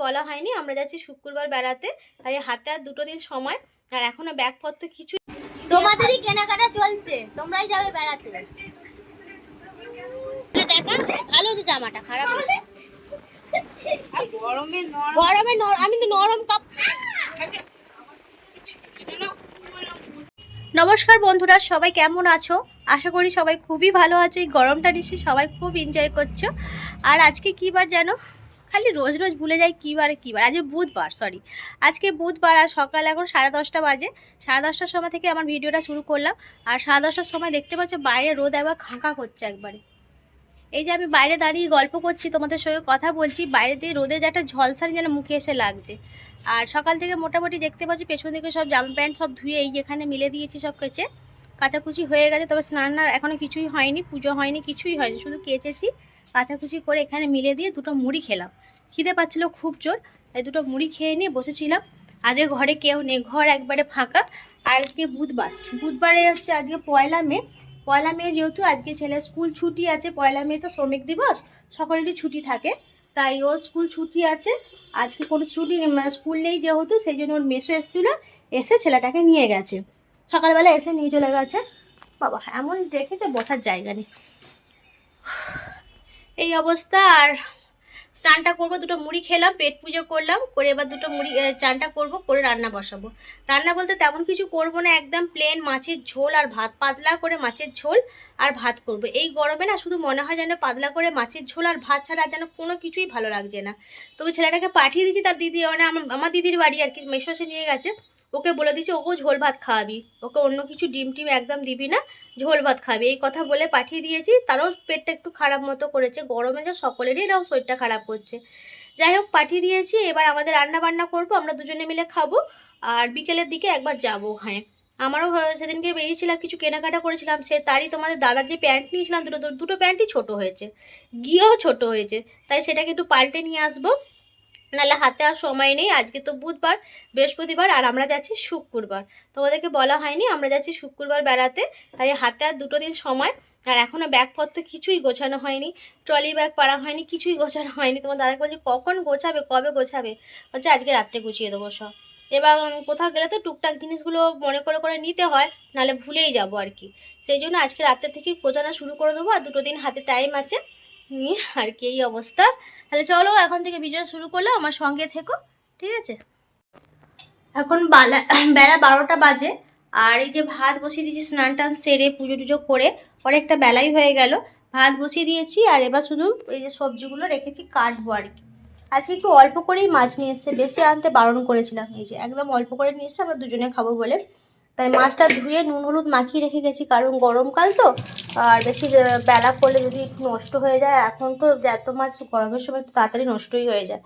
বলা হয়নি, আমরা যাচ্ছি শুক্রবার বেড়াতে, তাই হাতে আর 2 দিন সময়, আর এখনো ব্যাগপত্র কিছু। তোমাদেরই কেনাকাটা চলছে, তোমরাই যাবে বেড়াতে। দেখা ভালো তো, জামাটা খারাপ না। গরমে আমি তো নরম কাপ। নমস্কার বন্ধুরা, সবাই কেমন আছো? আশা করি সবাই খুবই ভালো আছো। এই গরমটা নিশ্চয়ই সবাই খুব এনজয় করছো। আর আজকে কী বার জানো? খালি রোজ রোজ ভুলে যাই কী বার। আজকে বুধবার, সরি, আজকে বুধবার। আর সকাল এখন 10:30 বাজে। 10:30টার সময় থেকে আমার ভিডিওটা শুরু করলাম। আর 10:30টার সময় দেখতে পাচ্ছ বাইরে রোদ একবার খাঁকা করছে একবারে। এই যে আমি বাইরে দাঁড়িয়ে গল্প করছি, তোমাদের সঙ্গে কথা বলছি, বাইরে দিয়ে রোদে যে একটা ঝলসানি যেন মুখে এসে লাগছে। আর সকাল থেকে মোটামুটি দেখতে পাচ্ছি পেছন দিকে সব জামা প্যান্ট সব ধুয়ে এই যেখানে মিলে দিয়েছি, সব কেচে কাচাকুচি হয়ে গেছে। তবে স্নান এখনও কিছুই হয়নি, পুজো হয়নি, কিছুই হয়নি, শুধু কেচেছি। কাচাকুচি করে এখানে মিলে দিয়ে 2টো মুড়ি খেলাম। খিদে পাচ্ছিলো খুব জোর, তাই 2টো মুড়ি খেয়ে নিয়ে বসেছিলাম। আজকে ঘরে কেউ নেই, ঘর একবারে ফাঁকা। আর আজকে বুধবারে হচ্ছে আজকে 1 মে যেহেতু আজকে ছেলের স্কুল ছুটি আছে। 1 মে তো শ্রমিক দিবস, সকলেরই ছুটি থাকে, তাই ওর স্কুল ছুটি আছে। আজকে কোনো ছুটি স্কুল নেই যেহেতু, সেই জন্য ওর মেসো এসেছিলো, এসে ছেলেটাকে নিয়ে গেছে। সকালবেলা এসে নিয়ে চলে গেছে। বাবা এমন রেখেছে, বসার জায়গা নেই, এই অবস্থা। আর স্নানটা করবো, 2টো মুড়ি খেলাম, পেট পুজো করলাম, করে এবার 2টো মুড়ি চানটা করবো, করে রান্না বসাবো। রান্না বলতে তেমন কিছু করব না, একদম প্লেন মাছের ঝোল আর ভাত, পাতলা করে মাছের ঝোল আর ভাত করব। এই গরমে না শুধু মনে হয় যেন পাতলা করে মাছের ঝোল আর ভাত ছাড়া যেন কোনো কিছুই ভালো লাগছে না। তবে ছেলেটাকে পাঠিয়ে দিয়েছি তার দিদি, মানে আমার দিদির বাড়ি আর কি, মেসো এসে নিয়ে গেছে। ওকে বলে দিয়েছি ওকেও ঝোল ভাত খাওয়াবি, ওকে অন্য কিছু ডিম টিম একদম দিবি না, ঝোল ভাত খাবি, এই কথা বলে পাঠিয়ে দিয়েছি। তারও পেটটা একটু খারাপ মতো করেছে, গরমে যে সকলেরই এরকম শরীরটা খারাপ করছে। যাই হোক পাঠিয়ে দিয়েছি, এবার আমাদের রান্না বান্না করবো, আমরা দুজনে মিলে খাবো। আর বিকেলের দিকে একবার যাবো ওখানে। আমারও সেদিনকে বেরিয়েছিলাম, কিছু কেনাকাটা করেছিলাম, সে তারই তোমাদের দাদার যে প্যান্ট নিয়েছিলাম, দুটো প্যান্টই ছোটো হয়েছে, গিয়েও ছোটো হয়েছে, তাই সেটাকে একটু পাল্টে নিয়ে আসবো, নাহলে হাতে আর সময় নেই। আজকে তো বুধবার, বৃহস্পতিবার, আর আমরা যাচ্ছি শুক্রবার। তোমাদেরকে বলা হয়নি, আমরা যাচ্ছি শুক্রবার বেড়াতে, তাই হাতে আর 2 দিন সময়। আর এখনও ব্যাগপত্র কিছুই গোছানো হয়নি, ট্রলি ব্যাগ পাড়া হয়নি, কিছুই গোছানো হয়নি। তোমার দাদাকে বলছি কখন গোছাবে, কবে গোছাবে, বলছে আজকে রাত্রে গুছিয়ে দেবো সব। এবার কোথাও গেলে তো টুকটাক জিনিসগুলো মনে করে করে নিতে হয়, নাহলে ভুলেই যাবো আর কি। সেই জন্য আজকে রাত্রে থেকেই গোছানো শুরু করে দেবো, আর 2 দিন হাতে টাইম আছে নিয়ে আর কি, এই অবস্থা। তাহলে চলো এখন থেকে ভিডিওটা শুরু করলো, আমার সঙ্গে থেকো, ঠিক আছে? এখন বেলা 12টা বাজে। আর এই যে ভাত বসিয়ে দিয়েছি, স্নান টান সেরে পুজো টুজো করে অনেকটা বেলাই হয়ে গেল। ভাত বসিয়ে দিয়েছি, আর এবার শুধু এই যে সবজিগুলো রেখেছি কাটবো আর কি। আজকে একটু অল্প করেই মাছ নিয়ে এসছে, বেশি আনতে বারণ করেছিলাম, এই যে একদম অল্প করে নিয়ে এসছে, আমরা দুজনে খাবো বলে। তাই মাছটা ধুয়ে নুন হলুদ মাখিয়ে রেখে গেছি, কারণ গরমকাল তো, আর বেশি বেলা করলে যদি একটু নষ্ট হয়ে যায়, এখন তো এত মাছ গরমের সময় একটু তাড়াতাড়ি নষ্টই হয়ে যায়,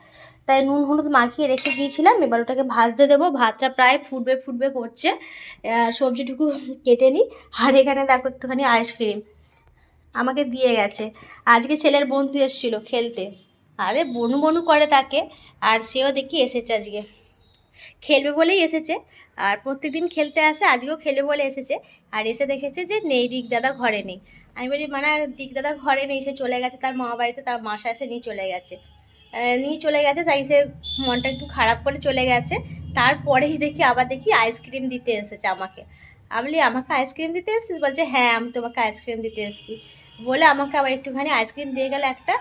তাই নুন হলুদ মাখিয়ে রেখে গিয়েছিলাম। এবার ওটাকে ভাজতে দেবো, ভাতটা প্রায় ফুটবে করছে। সবজিটুকু কেটে নিই। আর এখানে দেখো একটুখানি আইসক্রিম আমাকে দিয়ে গেছে, আজকে ছেলের বন্ধু এসেছিলো খেলতে, আরে বনু বনু করে তাকে, আর সেও দেখি এসেছে আজকে, খেলবে বলেই এসেছে। আর প্রত্যেকদিন খেলতে আসে, আজকেও খেলবে বলে এসেছে। আর এসে দেখেছে যে নেই, রিক দাদা ঘরে নেই। আমি বলি মানে রিক দাদা ঘরে নেই, সে চলে গেছে তার মামা বাড়িতে, তার মাসা এসে নিয়ে চলে গেছে, তাই সে মনটা একটু খারাপ করে চলে গেছে। তারপরেই আবার দেখি আইসক্রিম দিতে এসেছে আমাকে। আমি বলি আমাকে আইসক্রিম দিতে এসেছিস? বলছে হ্যাঁ, আমি তোমাকে আইসক্রিম দিতে এসেছি বলে আমাকে আবার একটুখানি আইসক্রিম দিয়ে গেল একটা।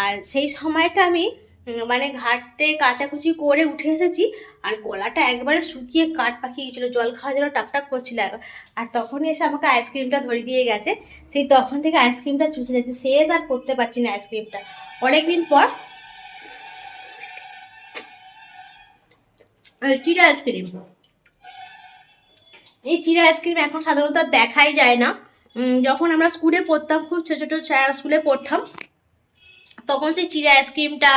আর সেই সময়টা আমি মানে ঘাটে কাচাকুচি করে উঠে এসেছি, আর গলাটা একবারে শুকিয়ে কাঠ পাকিয়ে গেছিলো, জল খাওয়ার জন্য টাকটাক করছিল। আর তখনই এসে আমাকে আইসক্রিমটা ধরে দিয়ে গেছে। সেই তখন থেকে আইসক্রিমটা চুষে যাচ্ছে, শেষ আর করতে পারছি না আইসক্রিমটা অনেকদিন পর। চিড়া আইসক্রিম, এই চিড়া আইসক্রিম এখন সাধারণত দেখাই যায় না। যখন আমরা স্কুলে পড়তাম, খুব ছোটো ছোটো স্কুলে পড়তাম, তখন সেই চিড়া আইসক্রিমটা,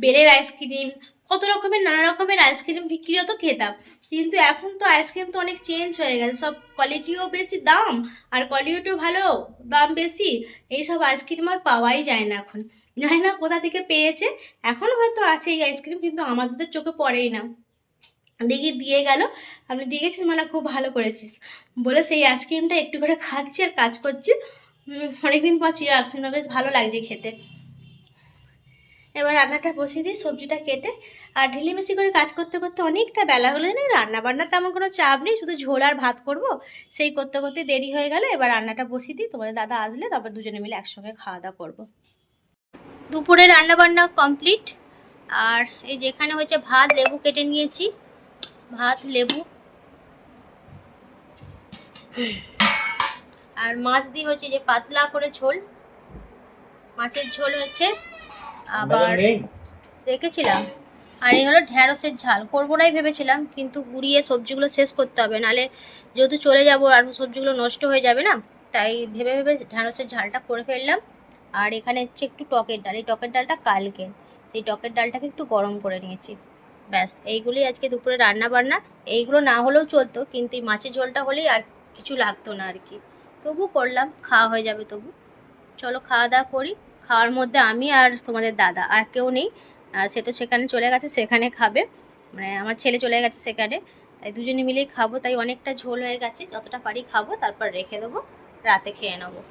বেলের আইসক্রিম, কত রকমের নানা রকমের আইসক্রিম বিক্রি হতো, খেতাম। কিন্তু এখন তো আইসক্রিম তো অনেক চেঞ্জ হয়ে গেছে, সব কোয়ালিটিও বেশি দাম, আর কোয়ালিটিও ভালো, দাম বেশি। এইসব আইসক্রিম আর পাওয়াই যায় না এখন, জানি না কোথা থেকে পেয়েছে। এখন হয়তো আছে এই আইসক্রিম, কিন্তু আমাদের চোখে পড়েই না। দেখি দিয়ে গেল, আপনি দিয়ে গেছিস মানে খুব ভালো করেছিস বলে সেই আইসক্রিমটা একটু করে খাচ্ছি আর কাজ করছি। অনেকদিন পর চিড়া আইসক্রিমটা বেশ ভালো লাগছে খেতে। এবার রান্নাটা বসিয়ে দিই, সবজিটা কেটে। আর ঢিলিমিশি করে কাজ করতে করতে অনেকটা বেলা হলো না, রান্না বান্নার তেমন কোনো চাপ নেই, শুধু ঝোল আর ভাত করব, সেই করতে করতে দেরি হয়ে গেল। এবার রান্নাটা বসিয়ে দিই, তোমাদের দাদা আসলে তারপর দুজনে মিলে একসঙ্গে খাওয়া দাওয়া করবো। দুপুরে রান্না বান্না কমপ্লিট। আর এই যেখানে হয়েছে ভাত, লেবু কেটে নিয়েছি, ভাত লেবু, আর মাছ দিয়ে হচ্ছে যে পাতলা করে ঝোল, মাছের ঝোল হয়েছে, আবার রেখেছিলাম। আর এই হলো ঢ্যাঁড়সের ঝাল, করবো নাই ভেবেছিলাম, কিন্তু গুড়িয়ে সবজিগুলো শেষ করতে হবে, নালে যেহেতু চলে যাবো আর সবজিগুলো নষ্ট হয়ে যাবে না, তাই ভেবে ভেবে ঢ্যাঁড়সের ঝালটা করে ফেললাম। আর এখানে হচ্ছে একটু টকের ডাল, এই টকের ডালটা কালকে, সেই টকের ডালটাকে একটু গরম করে নিয়েছি। ব্যাস এইগুলোই আজকে দুপুরে রান্না বান্না। এইগুলো না হলেও চলতো, কিন্তু এই মাছের ঝোলটা হলেই আর কিছু লাগতো না আর কি, তবু করলাম, খাওয়া হয়ে যাবে তবু। চলো খাওয়া দাওয়া করি। খাওয়ার মধ্যে আমি আর তোমাদের দাদা, আর কেউ নেই, সে তো সেখানে চলে গেছে, সেখানে খাবে, মানে আমার ছেলে চলে গেছে সেখানে, তাই দুজনে মিলেই খাবো। তাই অনেকটা ঝোল হয়ে গেছে, যতটা পারি খাবো, তারপর রেখে দেবো, রাতে খেয়ে নেবো।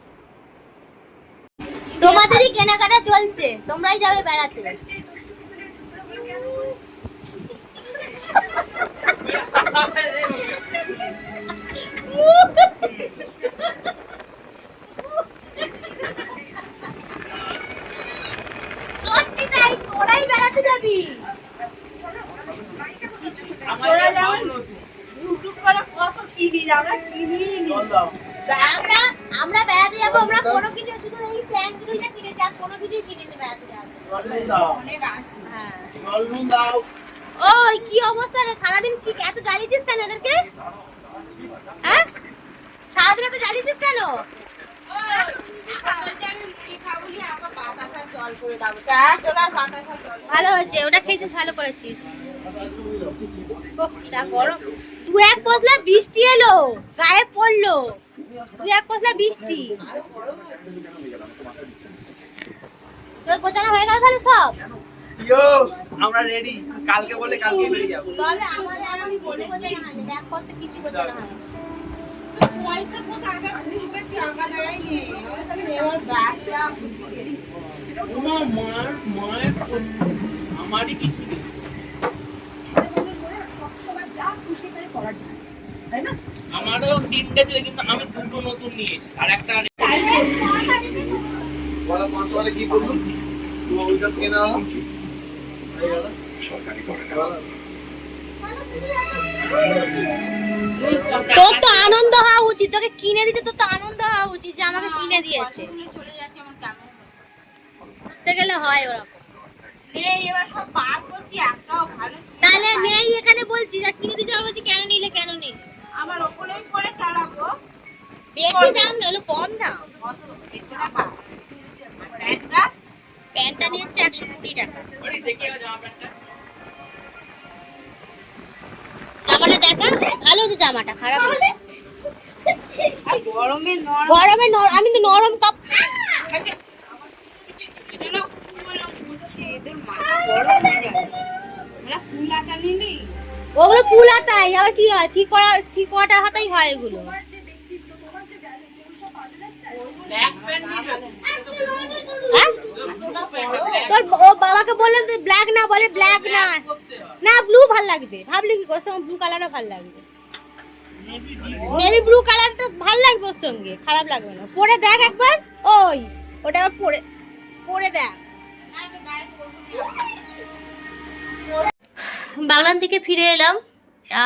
তোমাদেরই কেনাকাটা চলছে, তোমরাই যাবে বেড়াতে। সত্যি তাই, তোরাই বেড়াতে যাবি। আমরা বেড়াতে যাবো, আমরা কোনো কিছু শুধু এই প্ল্যান গুলো যা কিনেছি, আর কোনো কিছুই কিনিনি, বেড়াতে যাবো। ওই কি অবস্থা রে, সারাদিন কি এত জ্বালিয়েছিস কেন এদেরকে? হ্যাঁ, সারাদিন এত জ্বালিয়েছিস কেন? ভালো হয়েছে, ওটা খেয়েছিস, ভালো করেছিস। যা গরম, দু এক পশলা বৃষ্টি এলো, গায়ে পড়লো, দু এক পশলা বৃষ্টি। তোর গোছানো হয়ে গেল তাহলে সব? আমরা রেডি, কালকে বলে কালকে বেরিয়ে যাব। তবে আমাদের এখনই কিছু গোছানো হয়নি, ব্যাগ পত্র কিছু গোছানো হয়নি। পয়সা কত আগে খুশবে টাকা দেয়নি, আমি খালি এবার ব্যাগটা তোমার মায়ের আমারই কিছু নেই। সবসময় যা খুশি তাই করা যায়, তাই না? আমারও তিনটে ছিল, কিন্তু আমি দুটো নতুন নিয়েছি, আর একটা বলা কন্ট্রোলে কি বলবো, তোমার ওইটা কেনা হয়ে গেল। তোর তো আনন্দ হওয়া উচিত, তোকে কিনে দিতে তোর তো আনন্দ হওয়া উচিত যে আমাকে কিনে দিয়েছে। চলে যাচ্ছে আমার কেমন করতে গেলে হয় ওরকম। নেই, এবার সব বার করছি, একটাও ভালো তাহলে নেই এখানে বলছি, যা কিনে দিতে হবে বলছি, কেন নিলে কেন নিলে? আমার ওপরেই করে চালাবো। বেশি দাম না, হলো কম দাম। কত 100 টাকা প্যান্টটা? প্যান্টটা নিচ্ছে 120 টাকা। বাড়ি দেখে জামা প্যান্টটা জামাটা দেখা ভালো হচ্ছে, জামাটা খারাপ না। আর গরমে নরম, গরমে আমি তো নরম কাপ। এটা না গরম হচ্ছে, এদের মাথা গরম হয়ে যাবে। আমরা ফুল আটা নিলি, ওগুলো ফুল হাতাই, আবার কি হয়, ঠিক করাটার হাতাই হয় এগুলো। ব্ল্যাক প্যান্ট নিবে। হ্যাঁ, তোর ও বাবাকে বললাম তুই ব্ল্যাক না, বলে ব্ল্যাক না, না ব্লু ভাল লাগবে। ভাবলি কি ওর সঙ্গে ব্লু কালারও ভাল লাগবে, নেভি ব্লু কালারটা ভাল লাগবে ওর সঙ্গে, খারাপ লাগবে না। পরে দেখ একবার, ওই ওটা আবার পরে দেখ। বাগলান থেকে ফিরে এলাম,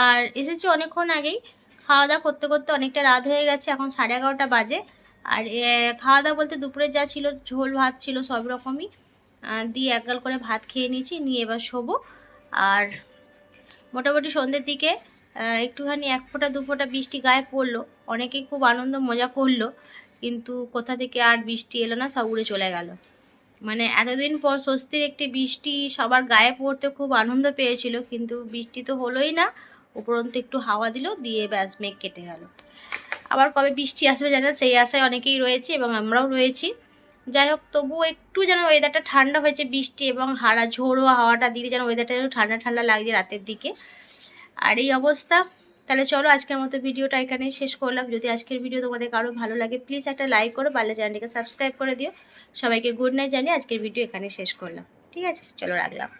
আর এসেছি অনেকক্ষণ আগেই। খাওয়া দাওয়া করতে করতে অনেকটা রাত হয়ে গেছে, এখন 11:30 বাজে। আর খাওয়া দাওয়া বলতে দুপুরে যা ছিল, ঝোল ভাত ছিল সব রকমই, দিয়ে একগাল করে ভাত খেয়ে নিয়েছি, নিয়ে এবার শোবো। আর মোটামুটি সন্ধ্যের দিকে একটুখানি 1 ফোঁটা 2 ফোঁটা বৃষ্টি গায়ে পড়লো, অনেকেই খুব আনন্দ মজা করলো, কিন্তু কোথা থেকে আর বৃষ্টি এলো না, সব উড়ে চলে গেল। মানে এতদিন পর স্বস্তির একটি বৃষ্টি সবার গায়ে পড়তে খুব আনন্দ পেয়েছিল, কিন্তু বৃষ্টি তো হলোই না, উপরন্তু একটু হাওয়া দিল, দিয়ে ব্যাস মেঘ কেটে গেল। আবার কবে বৃষ্টি আসবে জানা, সেই আশায় অনেকেই রয়েছে এবং আমরাও রয়েছি। যাই হোক, তবুও একটু যেন ওয়েদারটা ঠান্ডা হয়েছে, বৃষ্টি এবং ঝোড়ো হাওয়াটা দিতে যেন ওয়েদারটা একটু ঠান্ডা ঠান্ডা লাগছে রাতের দিকে। আর এই অবস্থা। তাহলে চলো আজকের মতো ভিডিওটা এখানেই শেষ করলাম। যদি আজকের ভিডিও তোমাদের কারো ভালো লাগে, প্লিজ একটা লাইক করো, পারলে চ্যানেলটিকে সাবস্ক্রাইব করে দিও। সবাইকে গুড নাইট জানিয়ে আজকের ভিডিও এখানে শেষ করলাম। ঠিক আছে, চলো রাখলাম।